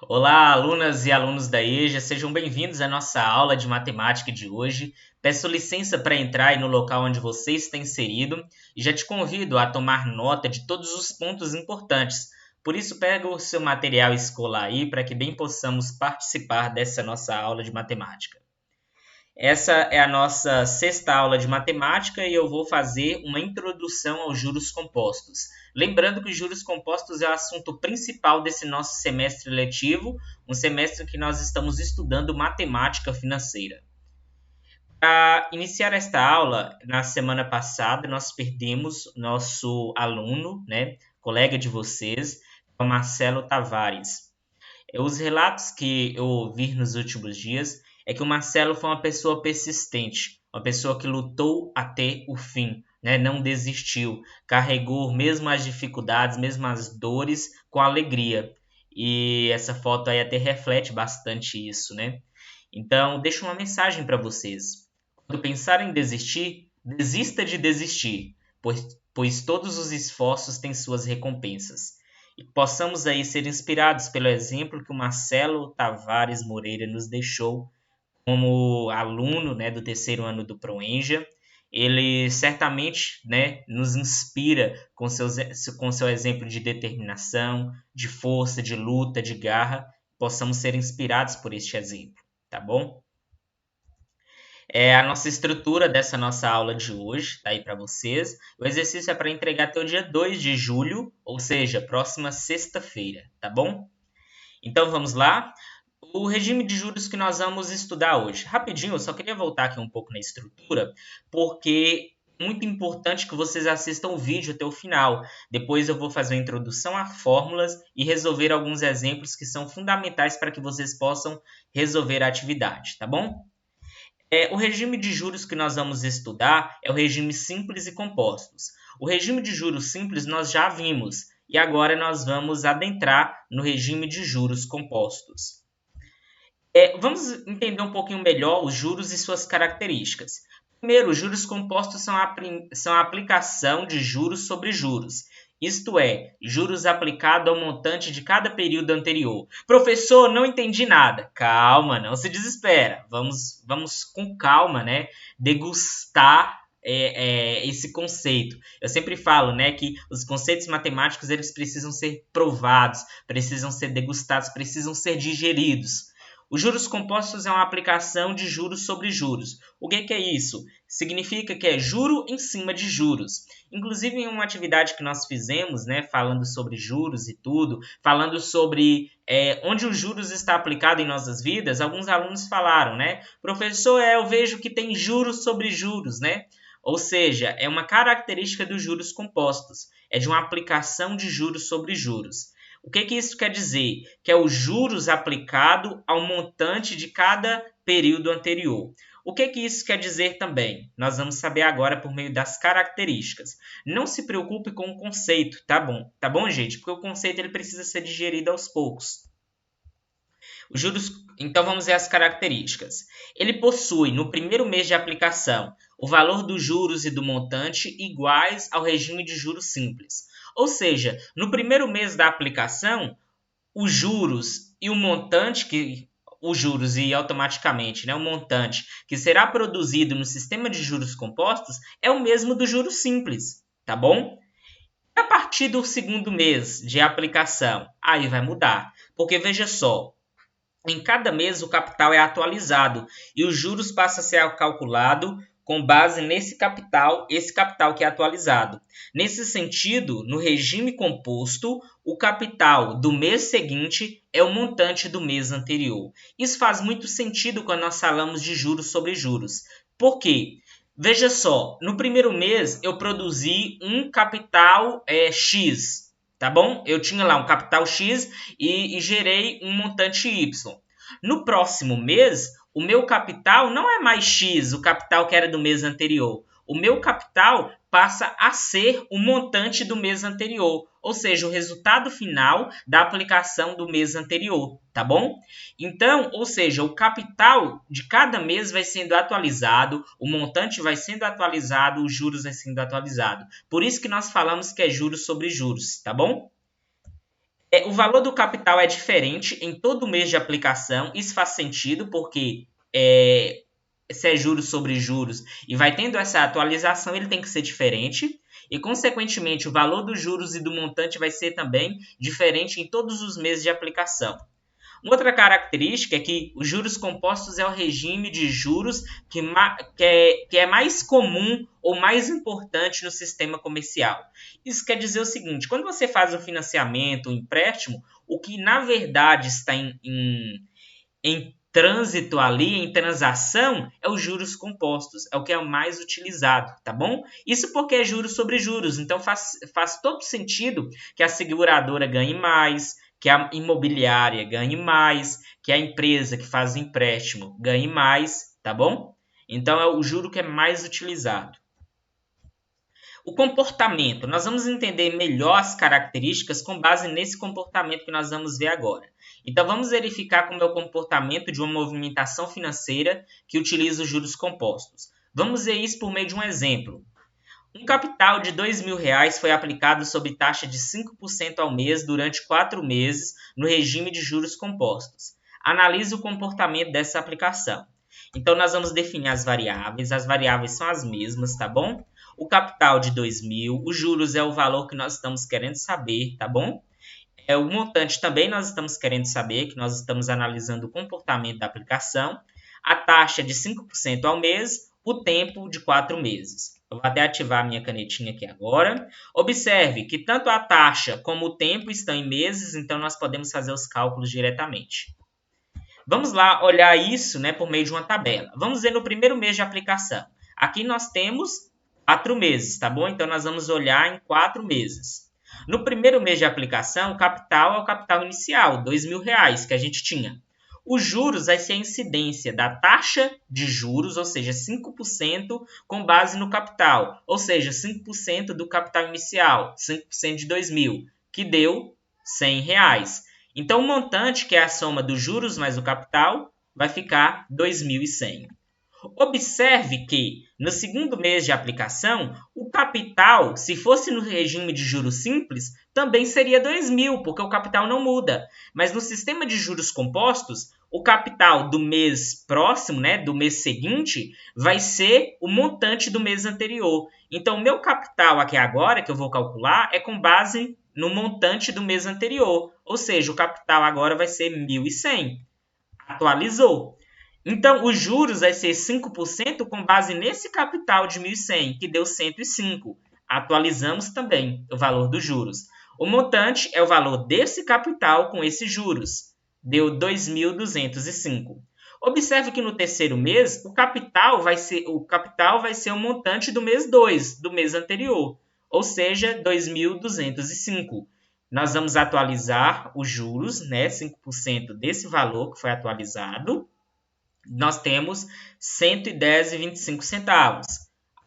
Olá, alunas e alunos da EJA, sejam bem-vindos à nossa aula de matemática de hoje. Peço licença para entrar aí no local onde você está inserido e já te convido a tomar nota de todos os pontos importantes. Por isso, pega o seu material escolar aí para que bem possamos participar dessa nossa aula de matemática. Essa é a nossa sexta aula de matemática e eu vou fazer uma introdução aos juros compostos. Lembrando que os juros compostos é o assunto principal desse nosso semestre letivo, um semestre que nós estamos estudando matemática financeira. Para iniciar esta aula, na semana passada, nós perdemos nosso aluno, colega de vocês, o Marcelo Tavares. Os relatos que eu ouvi nos últimos dias é que o Marcelo foi uma pessoa persistente, uma pessoa que lutou até o fim, não desistiu, carregou mesmo as dificuldades, mesmo as dores, com alegria. E essa foto aí até reflete bastante isso, né? Então, deixo uma mensagem para vocês. Quando pensarem em desistir, desista de desistir, pois todos os esforços têm suas recompensas. E possamos aí ser inspirados pelo exemplo que o Marcelo Tavares Moreira nos deixou como aluno, do terceiro ano do ProEnja. Ele certamente, nos inspira com seu exemplo de determinação, de força, de luta, de garra. Possamos ser inspirados por este exemplo, tá bom? A nossa estrutura dessa nossa aula de hoje, tá aí para vocês. O exercício é para entregar até o dia 2 de julho, ou seja, próxima sexta-feira, tá bom? Então vamos lá. O regime de juros que nós vamos estudar hoje. Rapidinho, eu só queria voltar aqui um pouco na estrutura, porque é muito importante que vocês assistam o vídeo até o final. Depois eu vou fazer uma introdução a fórmulas e resolver alguns exemplos que são fundamentais para que vocês possam resolver a atividade, tá bom? O regime de juros que nós vamos estudar é o regime simples e compostos. O regime de juros simples nós já vimos, e agora nós vamos adentrar no regime de juros compostos. Vamos entender um pouquinho melhor os juros e suas características. Primeiro, os juros compostos são a aplicação de juros sobre juros. Isto é, juros aplicados ao montante de cada período anterior. Professor, não entendi nada. Calma, não se desespera. Vamos com calma, degustar esse conceito. Eu sempre falo, que os conceitos matemáticos eles precisam ser provados, precisam ser degustados, precisam ser digeridos. Os juros compostos é uma aplicação de juros sobre juros. O que é isso? Significa que é juro em cima de juros. Inclusive, em uma atividade que nós fizemos, falando sobre juros e tudo, falando sobre onde os juros está aplicado em nossas vidas, alguns alunos falaram, professor, eu vejo que tem juros sobre juros, Ou seja, é uma característica dos juros compostos. É de uma aplicação de juros sobre juros. O que isso quer dizer? Que é os juros aplicado ao montante de cada período anterior. O que isso quer dizer também? Nós vamos saber agora por meio das características. Não se preocupe com o conceito, tá bom? Tá bom, gente? Porque o conceito ele precisa ser digerido aos poucos. Os juros, então vamos ver as características. Ele possui, no primeiro mês de aplicação, o valor dos juros e do montante iguais ao regime de juros simples. Ou seja, no primeiro mês da aplicação, os juros e o montante os juros e automaticamente o montante que será produzido no sistema de juros compostos é o mesmo do juros simples, tá bom? E a partir do segundo mês de aplicação, aí vai mudar, porque veja só, em cada mês o capital é atualizado e os juros passam a ser calculado com base nesse capital, esse capital que é atualizado. Nesse sentido, no regime composto, o capital do mês seguinte é o montante do mês anterior. Isso faz muito sentido quando nós falamos de juros sobre juros. Por quê? Veja só, no primeiro mês eu produzi um capital X, tá bom? Eu tinha lá um capital X e gerei um montante Y. No próximo mês, o meu capital não é mais X, o capital que era do mês anterior. O meu capital passa a ser o montante do mês anterior, ou seja, o resultado final da aplicação do mês anterior, tá bom? Então, ou seja, o capital de cada mês vai sendo atualizado, o montante vai sendo atualizado, os juros vai sendo atualizado. Por isso que nós falamos que é juros sobre juros, tá bom? O valor do capital é diferente em todo mês de aplicação. Isso faz sentido porque se é juros sobre juros e vai tendo essa atualização, ele tem que ser diferente. E, consequentemente, o valor dos juros e do montante vai ser também diferente em todos os meses de aplicação. Uma outra característica é que os juros compostos é o regime de juros que é mais comum ou mais importante no sistema comercial. Isso quer dizer o seguinte, quando você faz um financiamento, um empréstimo, o que na verdade está em trânsito ali, em transação, é os juros compostos, é o que é o mais utilizado, tá bom? Isso porque é juros sobre juros, então faz todo sentido que a seguradora ganhe mais, que a imobiliária ganhe mais, que a empresa que faz o empréstimo ganhe mais, tá bom? Então é o juro que é mais utilizado. O comportamento, nós vamos entender melhor as características com base nesse comportamento que nós vamos ver agora. Então, vamos verificar como é o comportamento de uma movimentação financeira que utiliza os juros compostos. Vamos ver isso por meio de um exemplo. Um capital de R$2.000 foi aplicado sob taxa de 5% ao mês durante 4 meses no regime de juros compostos. Analise o comportamento dessa aplicação. Então, nós vamos definir as variáveis são as mesmas, tá bom? O capital de 2.000, os juros é o valor que nós estamos querendo saber, tá bom? O montante também nós estamos querendo saber, que nós estamos analisando o comportamento da aplicação. A taxa de 5% ao mês, o tempo de 4 meses. Eu vou até ativar a minha canetinha aqui agora. Observe que tanto a taxa como o tempo estão em meses, então nós podemos fazer os cálculos diretamente. Vamos lá olhar isso, né, por meio de uma tabela. Vamos ver no primeiro mês de aplicação. Aqui nós temos 4 meses, tá bom? Então, nós vamos olhar em 4 meses. No primeiro mês de aplicação, o capital é o capital inicial, R$2.000 que a gente tinha. Os juros vai ser a incidência da taxa de juros, ou seja, 5% com base no capital, ou seja, 5% do capital inicial, 5% de 2.000, que deu R$100. Então, o montante, que é a soma dos juros mais o capital, vai ficar 2.100. Observe que, no segundo mês de aplicação, o capital, se fosse no regime de juros simples, também seria 2.000, porque o capital não muda. Mas no sistema de juros compostos, o capital do mês próximo, né, do mês seguinte, vai ser o montante do mês anterior. Então, o meu capital aqui agora, que eu vou calcular, é com base no montante do mês anterior. Ou seja, o capital agora vai ser 1.100. Atualizou. Então, os juros vai ser 5% com base nesse capital de 1.100, que deu 105. Atualizamos também o valor dos juros. O montante é o valor desse capital com esses juros. Deu 2.205. Observe que no terceiro mês, o capital vai ser o montante do mês 2, do mês anterior. Ou seja, 2.205. Nós vamos atualizar os juros, né, 5% desse valor que foi atualizado. Nós temos R$ 110,25.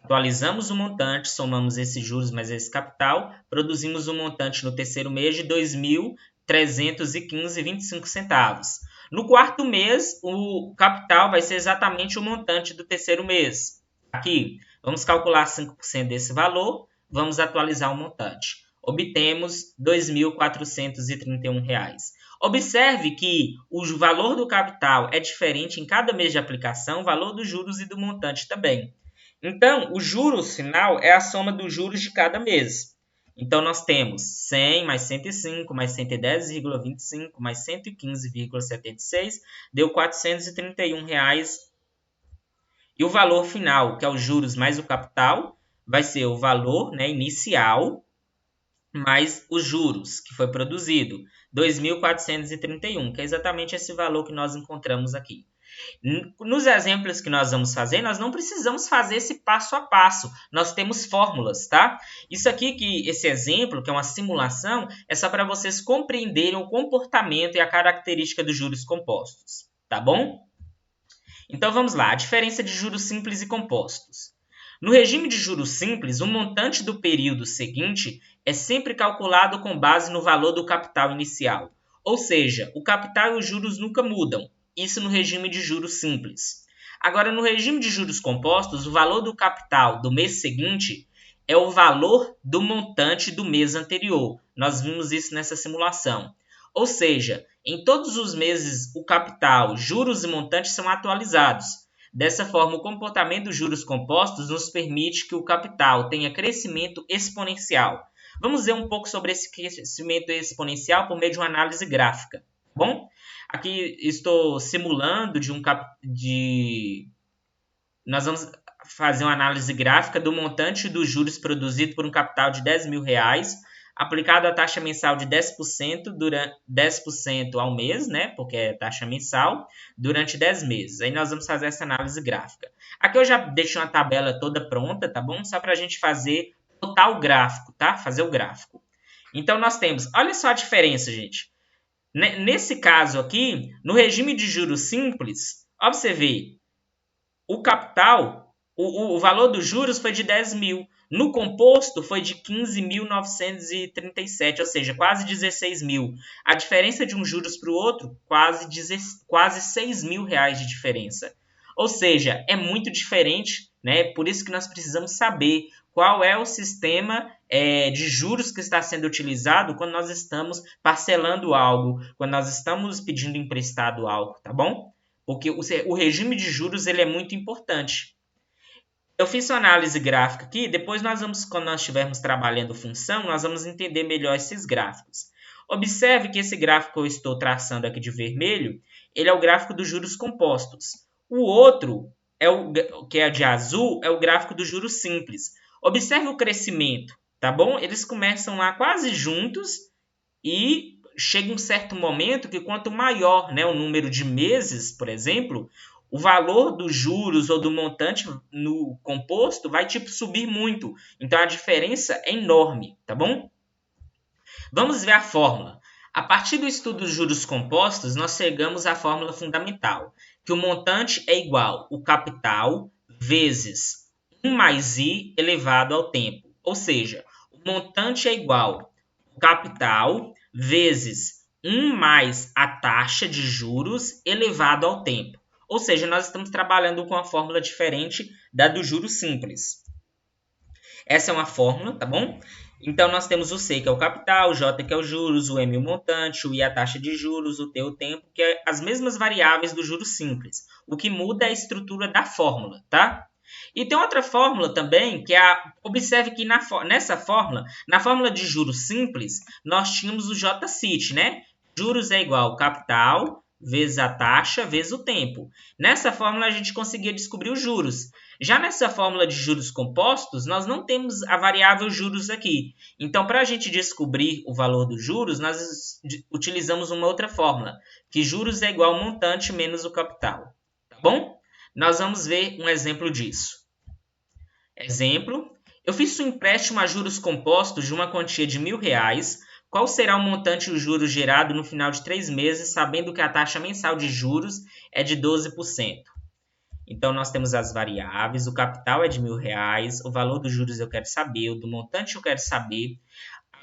Atualizamos o montante, somamos esses juros mais esse capital, produzimos um montante no terceiro mês de R$ 2.315,25. No quarto mês, o capital vai ser exatamente o montante do terceiro mês. Aqui, vamos calcular 5% desse valor, vamos atualizar o montante. Obtemos R$ 2.431. Observe que o valor do capital é diferente em cada mês de aplicação, o valor dos juros e do montante também. Então, o juros final é a soma dos juros de cada mês. Então, nós temos 100 mais 105 mais 110,25 mais 115,76, deu R$ 431. E o valor final, que é os juros mais o capital, vai ser o valor, né, inicial mais os juros que foi produzido, 2.431, que é exatamente esse valor que nós encontramos aqui. Nos exemplos que nós vamos fazer, nós não precisamos fazer esse passo a passo, nós temos fórmulas, tá? Isso aqui, esse exemplo, que é uma simulação, é só para vocês compreenderem o comportamento e a característica dos juros compostos, tá bom? Então vamos lá, a diferença de juros simples e compostos. No regime de juros simples, o montante do período seguinte é sempre calculado com base no valor do capital inicial. Ou seja, o capital e os juros nunca mudam. Isso no regime de juros simples. Agora, no regime de juros compostos, o valor do capital do mês seguinte é o valor do montante do mês anterior. Nós vimos isso nessa simulação. Ou seja, em todos os meses o capital, juros e montantes são atualizados. Dessa forma, o comportamento dos juros compostos nos permite que o capital tenha crescimento exponencial. Vamos ver um pouco sobre esse crescimento exponencial por meio de uma análise gráfica. Bom, aqui estou simulando nós vamos fazer uma análise gráfica do montante dos juros produzido por um capital de R$10.000, aplicado a taxa mensal de 10%, durante 10% ao mês, né? Porque é taxa mensal, durante 10 meses. Aí nós vamos fazer essa análise gráfica. Aqui eu já deixei uma tabela toda pronta, tá bom? Só para a gente fazer o gráfico, tá? Fazer o gráfico. Então nós temos, olha só a diferença, gente. Nesse caso aqui, no regime de juros simples, observe, o capital, o valor dos juros foi de 10 mil. No composto foi de 15.937, ou seja, quase 16 mil. A diferença de um juros para o outro, quase R$6.000 de diferença. Ou seja, é muito diferente, né? Por isso que nós precisamos saber qual é o sistema de juros que está sendo utilizado quando nós estamos parcelando algo, quando nós estamos pedindo emprestado algo, tá bom? Porque o regime de juros ele é muito importante. Eu fiz uma análise gráfica aqui, depois quando nós estivermos trabalhando função, nós vamos entender melhor esses gráficos. Observe que esse gráfico que eu estou traçando aqui de vermelho, ele é o gráfico dos juros compostos. O outro, que é de azul, é o gráfico dos juros simples. Observe o crescimento, tá bom? Eles começam lá quase juntos e chega um certo momento que quanto maior, né, o número de meses, por exemplo, o valor dos juros ou do montante no composto vai subir muito. Então a diferença é enorme, tá bom? Vamos ver a fórmula. A partir do estudo dos juros compostos, nós chegamos à fórmula fundamental, que o montante é igual ao capital vezes 1 mais i elevado ao tempo. Ou seja, o montante é igual ao capital vezes 1 mais a taxa de juros elevado ao tempo. Ou seja, nós estamos trabalhando com uma fórmula diferente da do juros simples. Essa é uma fórmula, tá bom? Então, nós temos o C, que é o capital, o J, que é o juros, o M, o montante, o I, a taxa de juros, o T, o tempo, que é as mesmas variáveis do juros simples. O que muda é a estrutura da fórmula, tá? E tem outra fórmula também, que é observe que nessa fórmula, na fórmula de juros simples, nós tínhamos o J-CIT, né? Juros é igual ao capital vezes a taxa vezes o tempo. Nessa fórmula, a gente conseguia descobrir os juros. Já nessa fórmula de juros compostos, nós não temos a variável juros aqui. Então, para a gente descobrir o valor dos juros, nós utilizamos uma outra fórmula, que juros é igual ao montante menos o capital. Tá bom? Nós vamos ver um exemplo disso. Exemplo, eu fiz um empréstimo a juros compostos de uma quantia de R$1.000. Qual será o montante e o juros gerado no final de 3 meses, sabendo que a taxa mensal de juros é de 12%? Então, nós temos as variáveis, o capital é de R$1.000, o valor dos juros eu quero saber, o do montante eu quero saber,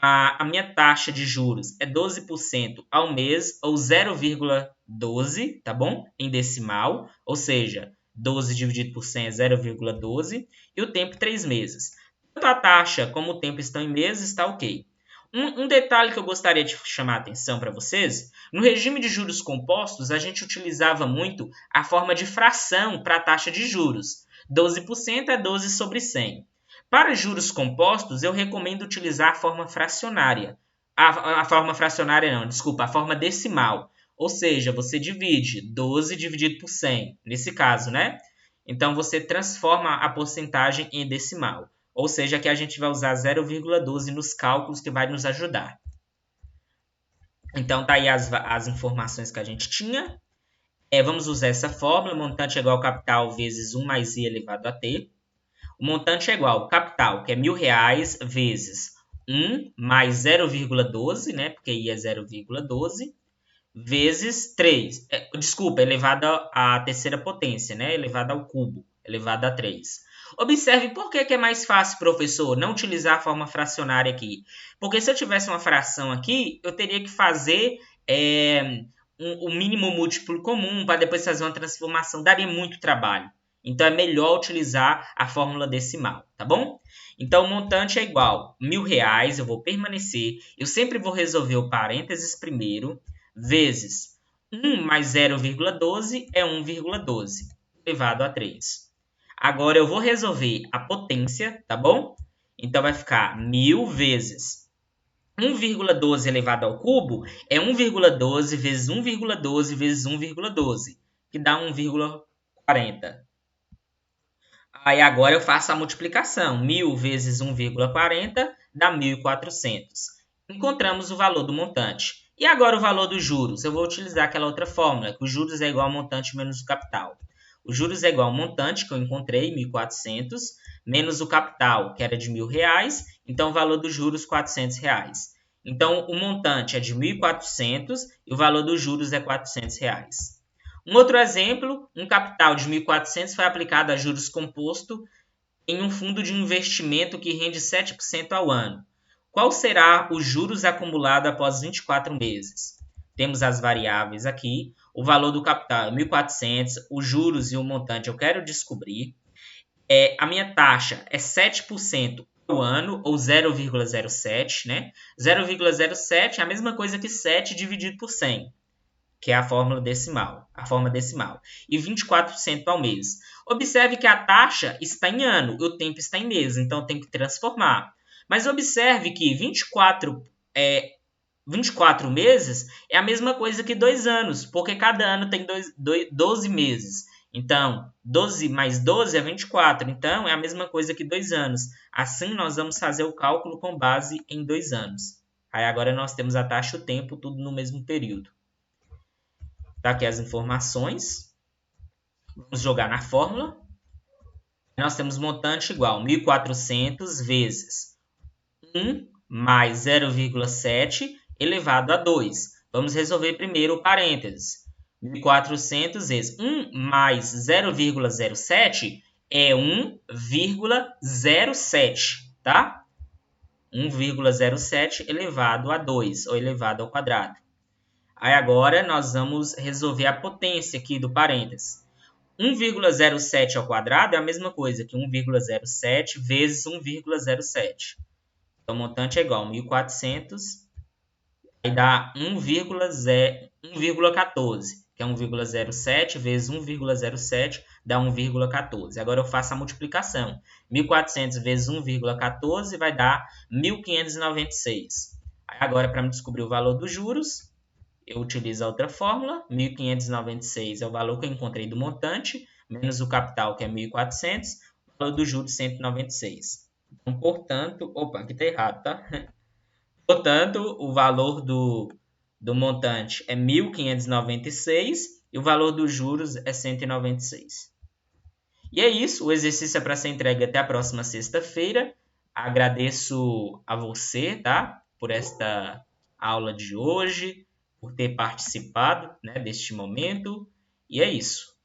a minha taxa de juros é 12% ao mês, ou 0,12, tá bom? Em decimal, ou seja, 12 dividido por 100 é 0,12, e o tempo 3 meses. Tanto a taxa como o tempo estão em meses, está ok. Um detalhe que eu gostaria de chamar a atenção para vocês, no regime de juros compostos, a gente utilizava muito a forma de fração para a taxa de juros. 12% é 12 sobre 100. Para juros compostos, eu recomendo utilizar a forma fracionária. A forma decimal. Ou seja, você divide 12 dividido por 100, nesse caso, né? Então, você transforma a porcentagem em decimal. Ou seja, que a gente vai usar 0,12 nos cálculos que vai nos ajudar. Então, tá aí as informações que a gente tinha. Vamos usar essa fórmula, montante é igual ao capital vezes 1 mais i elevado a t. O montante é igual ao capital, que é R$1.000, vezes 1 mais 0,12, né? Porque i é 0,12, vezes 3. Elevado à terceira potência, né? Elevado ao cubo, elevado a 3. Observe por que é mais fácil, professor, não utilizar a forma fracionária aqui. Porque se eu tivesse uma fração aqui, eu teria que fazer o mínimo múltiplo comum para depois fazer uma transformação. Daria muito trabalho. Então, é melhor utilizar a fórmula decimal, tá bom? Então, o montante é igual a R$1.000, eu vou permanecer. Eu sempre vou resolver o parênteses primeiro, vezes 1 mais 0,12 é 1,12, elevado a 3. Agora, eu vou resolver a potência, tá bom? Então, vai ficar 1.000 vezes 1,12 elevado ao cubo é 1,12 vezes 1,12 vezes 1,12, que dá 1,40. Aí agora eu faço a multiplicação. 1.000 vezes 1,40 dá 1.400. Encontramos o valor do montante. E agora o valor dos juros? Eu vou utilizar aquela outra fórmula, que os juros é igual ao montante menos o capital. Os juros é igual ao montante que eu encontrei, 1.400, menos o capital, que era de R$1.000, então o valor dos juros, R$400. Então, o montante é de 1.400 e o valor dos juros é R$400. Um outro exemplo, um capital de 1.400 foi aplicado a juros composto em um fundo de investimento que rende 7% ao ano. Qual será os juros acumulados após 24 meses? Temos as variáveis aqui. O valor do capital é 1.400, os juros e o montante eu quero descobrir. A minha taxa é 7% ao ano, ou 0,07, né? 0,07 é a mesma coisa que 7 dividido por 100. Que é a fórmula decimal, e 24% ao mês. Observe que a taxa está em ano e o tempo está em mês, então tem que transformar. Mas observe que 24 meses é a mesma coisa que 2 anos, porque cada ano tem 12 meses. Então, 12 mais 12 é 24, então é a mesma coisa que 2 anos. Assim, nós vamos fazer o cálculo com base em 2 anos. Aí agora nós temos a taxa e o tempo, tudo no mesmo período. Tá aqui as informações. Vamos jogar na fórmula. Nós temos montante igual a 1.400 vezes 1 mais 0,7 elevado a 2. Vamos resolver primeiro o parênteses. 1.400 vezes 1 mais 0,07 é 1,07, tá? 1,07 elevado a 2, ou elevado ao quadrado. Aí agora nós vamos resolver a potência aqui do parênteses. 1,07 ao quadrado é a mesma coisa que 1,07 vezes 1,07. Então, o montante é igual a 1.400, aí dá 1,14, que é 1,07 vezes 1,07 dá 1,14. Agora eu faço a multiplicação. 1.400 vezes 1,14 vai dar 1.596. Aí agora, para me descobrir o valor dos juros, eu utilizo a outra fórmula, 1.596 é o valor que eu encontrei do montante, menos o capital, que é 1.400, o valor do juros, 196. Então, portanto, opa, aqui está errado, tá? Portanto, o valor do montante é 1.596 e o valor dos juros é 196. E é isso, o exercício é para ser entregue até a próxima sexta-feira. Agradeço a você, tá? Por esta aula de hoje, por ter participado, né, deste momento. E é isso.